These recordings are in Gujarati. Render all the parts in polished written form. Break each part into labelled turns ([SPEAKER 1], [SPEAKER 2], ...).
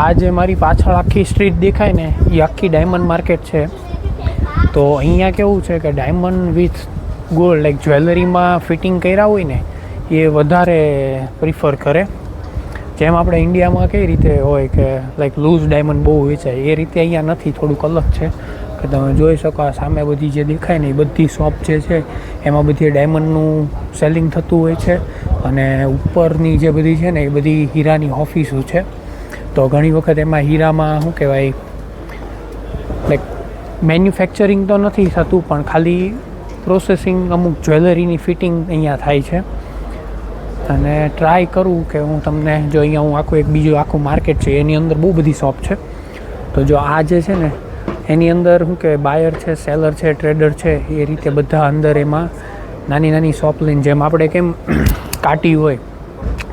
[SPEAKER 1] આ જે મારી પાછળ આખી સ્ટ્રીટ દેખાય ને એ આખી ડાયમંડ માર્કેટ છે. તો અહીંયા કેવું છે કે ડાયમંડ વિથ ગોલ્ડ લાઈક જ્વેલરીમાં ફિટિંગ કર્યા હોય ને એ વધારે પ્રિફર કરે. જેમ આપણે ઇન્ડિયામાં કઈ રીતે હોય કે લાઈક લૂઝ ડાયમંડ બહુ વેચાય એ રીતે અહીંયા નથી, થોડુંક અલગ છે. કે તમે જોઈ શકો આ સામે બધી જે દેખાય ને એ બધી શોપ જે છે એમાં બધી ડાયમંડનું સેલિંગ થતું હોય છે. અને ઉપરની જે બધી છે ને એ બધી હીરાની ઓફિસો છે. તો ઘણી વખત એમાં હીરામાં શું કહેવાય લાઈક મેન્યુફેક્ચરિંગ તો નથી થતું પણ ખાલી પ્રોસેસિંગ અમુક જ્વેલરીની ફિટિંગ અહીંયા થાય છે. અને ટ્રાય કરું કે હું તમને જો અહીંયા હું આખું એક બીજું આખું માર્કેટ છે એની અંદર બહુ બધી શોપ છે. તો જો આ જે છે ને એની અંદર શું કે બાયર છે, સેલર છે, ટ્રેડર છે એ રીતે બધા અંદર એમાં નાની નાની શોપ લઈને જેમ આપણે કેમ કાટી હોય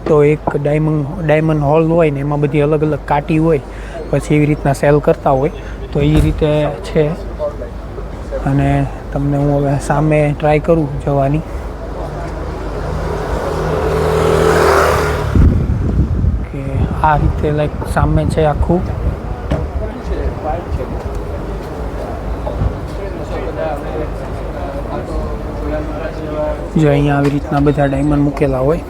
[SPEAKER 1] તો એક ડાયમંડ હોલ હોય ને એમાં બધી અલગ અલગ કાટી હોય પછી એવી રીતના સેલ કરતા હોય તો એ રીતે છે. અને તમને હું હવે સામે ટ્રાય કરું જવાની. કે આ રીતે લાઈક સામે છે આખું. જો અહીંયા આવી રીતના બધા ડાયમંડ મૂકેલા હોય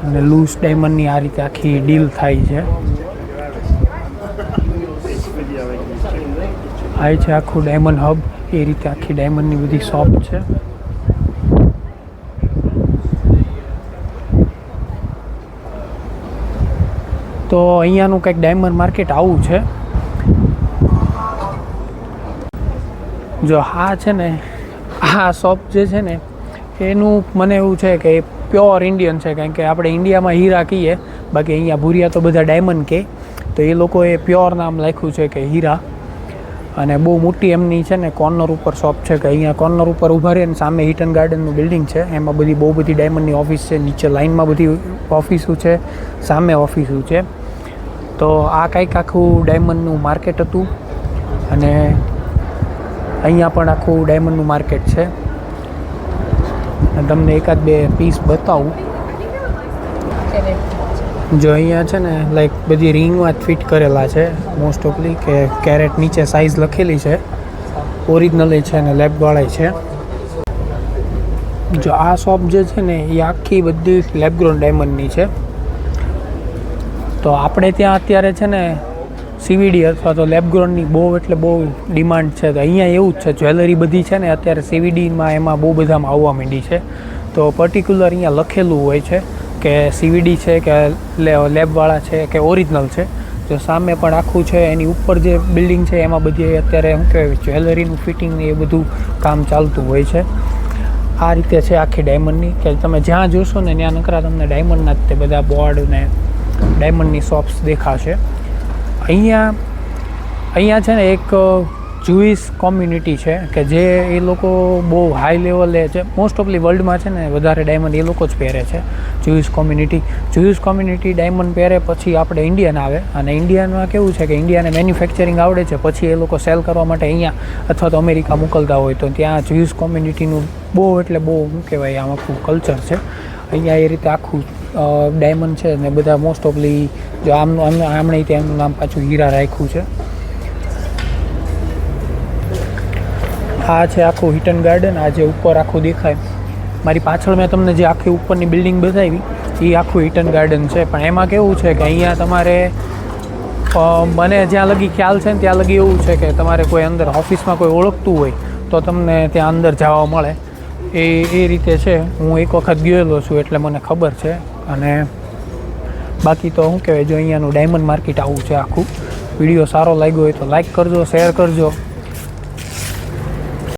[SPEAKER 1] અને લૂઝ ડાયમંડની આ રીતે આખી ડીલ થાય છે. આ છે આખું ડાયમંડ હબ, એ રીતે આખી ડાયમંડની બધી શોપ છે. તો અહીંયાનું કંઈક ડાયમંડ માર્કેટ આવું છે. જો આ છે ને આ શોપ જે છે ને એનું મને એવું છે કે પ્યોર ઇન્ડિયન છે. કારણ કે આપણે ઇન્ડિયામાં હીરા કહીએ, બાકી અહીંયા ભૂરિયા તો બધા ડાયમંડ કહે. તો એ લોકોએ પ્યોર નામ લખ્યું છે કે હીરા. અને બહુ મોટી એમની છે ને કોર્નર ઉપર શોપ છે કે અહીંયા કોર્નર ઉપર ઊભા રહે ને સામે હિટન ગાર્ડનનું બિલ્ડિંગ છે એમાં બધી બહુ બધી ડાયમંડની ઓફિસ છે. નીચે લાઇનમાં બધી ઓફિસો છે, સામે ઓફિસો છે. તો આ કંઈક આખું ડાયમંડનું માર્કેટ હતું. અને અહીંયા પણ આખું ડાયમંડનું માર્કેટ છે. તમને એકાદ બે પીસ બતાવું. જો અહીંયા છે ને લાઈક બધી રિંગમાં જ ફિટ કરેલા છે મોસ્ટ ઓફલી, કે કેરેટ નીચે સાઇઝ લખેલી છે, ઓરિજિનલ છે અને લેબવાળા છે. જો આ શોપ જે છે ને એ આખી બધી લેબગ્રોન ડાયમંડની છે. તો આપણે ત્યાં અત્યારે છે ને સીવીડી અથવા તો લેબગ્રોનની બહુ એટલે બહુ ડિમાન્ડ છે. તો અહીંયા એવું જ છે, જ્વેલરી બધી છે ને અત્યારે સીવીડીમાં એમાં બહુ બધામાં આવવા માંડી છે. તો પર્ટિક્યુલર અહીંયા લખેલું હોય છે કે સીવીડી છે કે લેબવાળા છે કે ઓરિજિનલ છે. જો સામે પણ આખું છે, એની ઉપર જે બિલ્ડિંગ છે એમાં બધી અત્યારે શું કહેવાય જ્વેલરીનું ફિટિંગ એ બધું કામ ચાલતું હોય છે. આ રીતે છે આખી ડાયમંડની, કે તમે જ્યાં જોશો ને ત્યાં નકરા તમને ડાયમંડના જ તે બધા બોર્ડ ને ડાયમંડની શોપ્સ દેખાશે. અહીંયા છે ને એક જુઇશ કોમ્યુનિટી છે કે જે એ લોકો બહુ હાઈ લેવલે છે. મોસ્ટ ઓફલી વર્લ્ડમાં છે ને વધારે ડાયમંડ એ લોકો જ પહેરે છે, જુઇશ કોમ્યુનિટી ડાયમંડ પહેરે. પછી આપણે ઇન્ડિયન આવે અને ઇન્ડિયનમાં કેવું છે કે ઇન્ડિયાને મેન્યુફેક્ચરિંગ આવડે છે, પછી એ લોકો સેલ કરવા માટે અહીંયા અથવા તો અમેરિકા મોકલતા હોય તો ત્યાં જુઇશ કોમ્યુનિટીનું બહુ એટલે બહુ શું કહેવાય આમ આખું કલ્ચર છે. અહીંયા એ રીતે આખું ડાયમંડ છે ને બધા મોસ્ટ ઓફલી જો આમણે ત્યાંનું નામ પાછું હીરા રાખ્યું છે. આ છે આખું હિટન ગાર્ડન. આ જે ઉપર આખું દેખાય મારી પાછળ મેં તમને જે આખી ઉપરની બિલ્ડિંગ બતાવી એ આખું હિટન ગાર્ડન છે. પણ એમાં કેવું છે કે અહીંયા તમારે મને જ્યાં લગી ખ્યાલ છે ને ત્યાં લગી એવું છે કે તમારે કોઈ અંદર ઓફિસમાં કોઈ ઓળખતું હોય તો તમને ત્યાં અંદર જવા મળે. એ રીતે છે. હું એક વખત ગયેલો છું એટલે મને ખબર છે. અને બાકી તો શું કહેવાય જો અહીંયાનું ડાયમંડ માર્કેટ આવું છે આખું. વિડીયો સારો લાગ્યો હોય તો લાઈક કરજો, શેર કરજો.